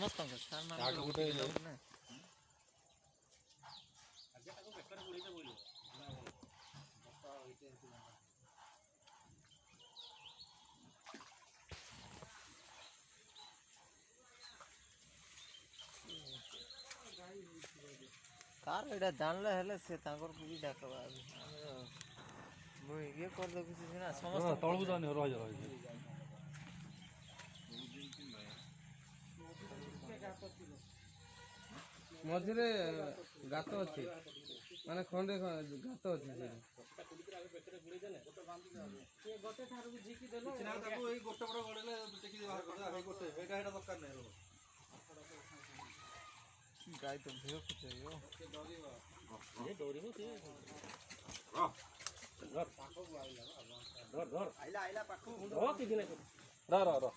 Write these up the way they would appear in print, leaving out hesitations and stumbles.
ସମସ୍ତଙ୍କ ସାର୍ ମାନେ ଗୋଟେ ନା कार एटा जानले हेले से तांकर भी डाकबा मुई ये कर देखुछी ना समस्त तळबु जाने रह मझिरे गात अछि माने खंडे गात अछि से गोटे थारु झिकी देलो किना ताको एई गोटे बड़ गडले टेकी बाहर कर एई गोटे एटा एटा दरकार नै रो गाय तो भेव कुछ यो से डरिबा ये डोरिबो से धर आइला पाखु कि दिने र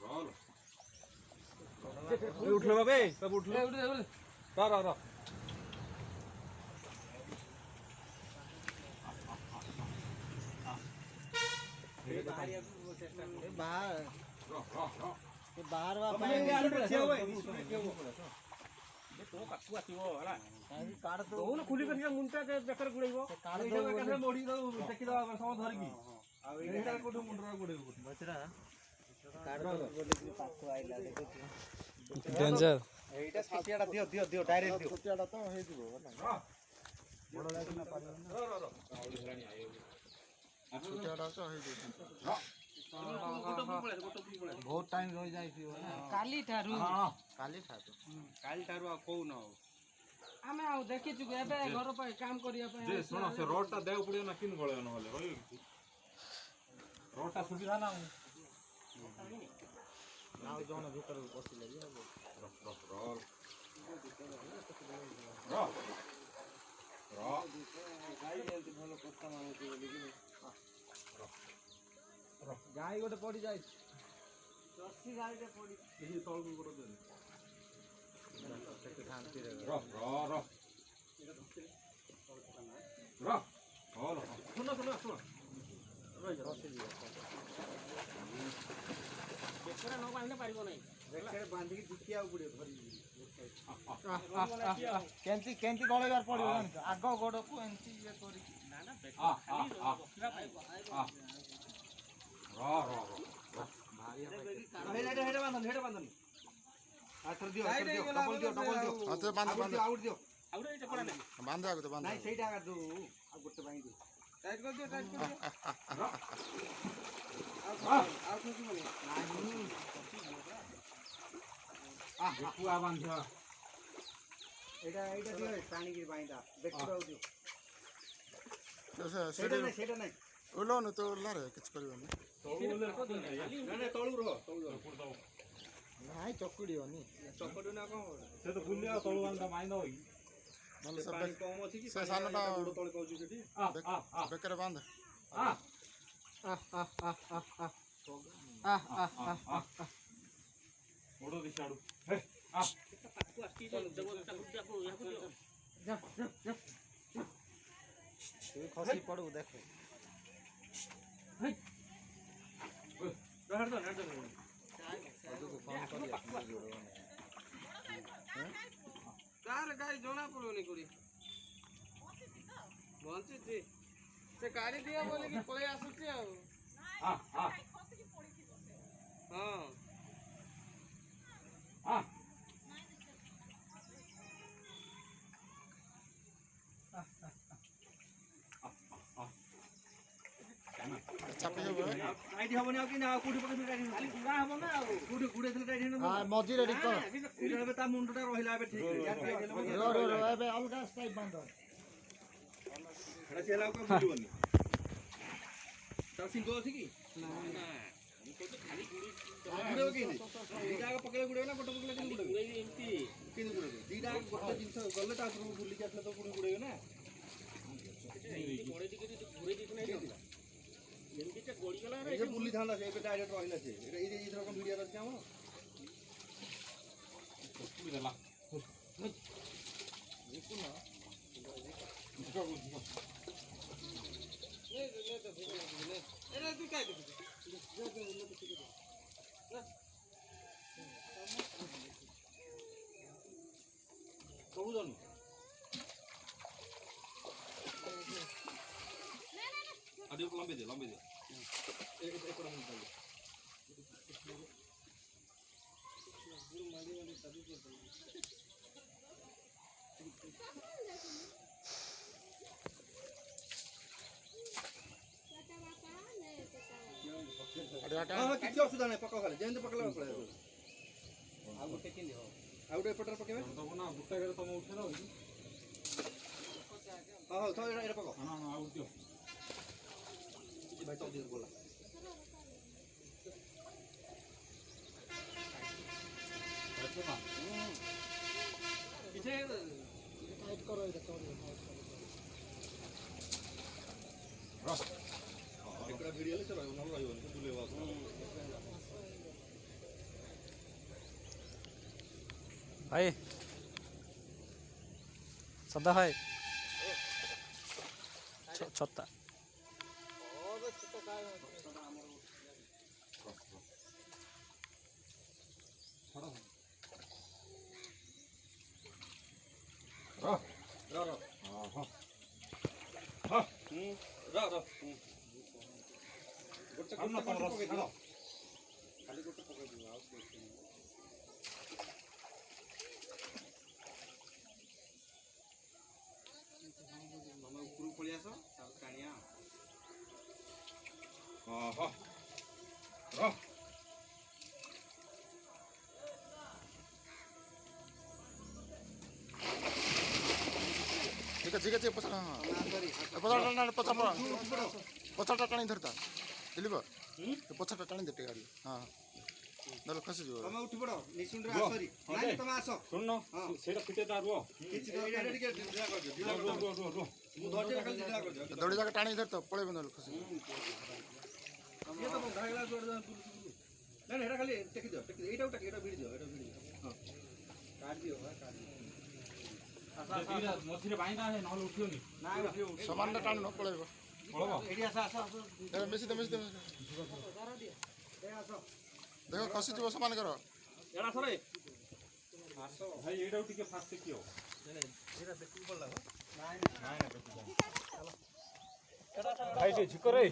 उठले बाबे सब उठले र बाहर बा तो काकू आसीबो हला कार तो दोन खुली कर मुंटा के बेकर गुड़ैबो कार एटा के मोड़ी दो टेकी दवा सब धर की आ एटा कोठो मुंडरा गुड़ैबो बचरा कार तो बोले कि पाछो आइला देखो डेंजर एटा छाटियाडा दियो डायरेक्ट दियो छाटियाडा तो हे दिबो ना बड़ लाग ना पारियो ना छाटियाडा तो हे दियो बहुत टाइम रह जाय छी ना काली थारु हां काली थारु आ को न हो आमे आ देखि छु एबे घर पर काम करिया पे जे सुनो से रोड ता देव पड़ियो ना किन गळे न होले होय रोड ता सुविधा ना नाउ जोन भीतर पसी लगी गाय गोटे पड़ी जाय जर्सी गाय रे पड़ी देखि तळ को गोटे दे शांति रे सुनो बेकरा न बांधने पारिबो नै बेकरे बांधी की दुकिया पड़ियो धरी केंती गळेबार पड़ियो आगो गोड़ को एंती ये करी ना ना बेकरा खाली बखरा पाइबो भारी हेडे बांधन आथर दियो डबल दियो हाथे बांध आउट दियो आउट एटा पड़ा नै बांध आगो तो बांध नहीं सही आगा दो आ गोटे बांध दियो टाइट कर दियो आउट हो बोले नहीं बेकुआ बांधियो एटा दियो पानी की बांधा बेकरा दियो सेटा नहीं ओलो न तो ओला रे किछ करबनी ना तळु रह नाही चकुड़ीओनी चकड़ो ना को से तो गुलिया तळु बांधा माइन होई नल सब पानी कम अछि कि से सानटा गोड़ तळे कहू सेठी बेकर बांध ओडो दिशाडू हे आ पाकू आस्ती जब गुड्डा को या को जा तू खसी पड़ू देखो रहर दो कार गाड़ी जोना पड़ोनी कोरी बंची थी से गाड़ी दिया बोले कि पळे आसुची आ हां हां हां चापी हो आईडी हबनी आ कि ना कोठी पके गाड़ी खाली गुड़ा हबो ना कोठी गुड़े थले गाड़ी न हां मजी रेडी कर एटा बे ता मुंडटा रहिला बे ठीक रो एबे अलगा स्टाइल बांध एटा चला को बुझबनी ता सिंगो अछि कि ना हमको तो खाली गुड़ी गुड़े कि दीटा को पकड़े गुड़े ना गोटे पकड़े कि गुड़े एमती कि गुड़े दीटा गोटे जिंस गले ता भूली के आसले तो गुड़े ना बड़े टिके घुरे दिस नै एमती के गोड़ी गला रे ये बुली थांदा से डायरेक्ट रहिला से एटा ई इधर कोन वीडियो रख हम कुछ देला देखो ना ले तो ले एरे तू काय देखि ଲମ୍ବେଇ ଦିଅ ଏପଟେ ମୁଁ ଚାଲୁ ହଁ କିଛି ଅସୁବିଧା ନାହିଁ ପକାଅ ଖାଲି ଯେମିତି ପକେଇଲା ପଳେଇବ ଆଉ ଗୋଟେ କେମିତି ହବ ଆଉ ଗୋଟେ ଏପଟରେ ପକେଇବେ ଦବ ନା ଗୋଟାକରେ ତମ ଉଠେଇ ଦବ କି? ହଁ ହଉ ତ ଏଇଟା ପକାଅ ନା ନା ଆଉ ଦିଅ। ଭାଇ ତ ଦିଅ ବୋଲା ଦେଖ ନା। କିଛି टाइट करो इधर करो ଏକଟା ଭିଡ଼ି ହେଲେ ସେ ରହିବ ନହେଲେ ରହିବନି ସେ ବୁଲେଇବ ଭାଇ ସଦା ଭାଇ ଛତା ଗୋଟେ ପକେଇ ଦିଅ ଖାଲି ଗୋଟେ ପକେଇ ଦିଅ ଆଉ ତମେ ଉପରକୁ ପଳେଇ ଆସ ତାପରେ ଟାଣିଆ ठीक है पछा पछाटा टाणी धरता दिलीप पछाटा टाणी दे गाड़ी हाँ नल खसी जो ତମେ ଉଠି ପଡ ନିଶୁଣ୍ଡ ଆସରି ନାଇଁ ତମେ ଆସ ଶୁଣୁନ ସେଇଟା ଫିଟେ ତା ରୁହ। କିଛି ଏଇଟା ଟିକେ ଢିଲା କରିଦିଅ ଢିଲା କରିଦିଅ ମୁଁ ଧରିଛି ଖାଲି ଢିଲା କରିଦିଅ दौड़ी जाके टाणी धरता पड़े नल खसी ଇଏ ତ ଭାଗଲା ଜୋର ନାଇଁ ଏଇଟା ଖାଲି ଟେକି ଦିଅ ଏଇଟା ଭିଡ଼ି ଦିଅ ହଁ କାଟ ଦିଅ ଦିଟା ମଝିରେ ବାଇନ୍ଦା ହେ ନହେଲେ ଉଠିବନି। ନାଇଁ ଉଠିବ समान टाणी न पड़े ପଳବ। ଏଇଠି ଆସ मिसी दे देखो खसी जो समान करो ଏଇଟା ସରେ ଭାଇ ଏଇଟାକୁ ଟିକେ ଫାଷ୍ଟ ଦେଖିବ। ଭାଇ ଟିକେ ଝିକରେ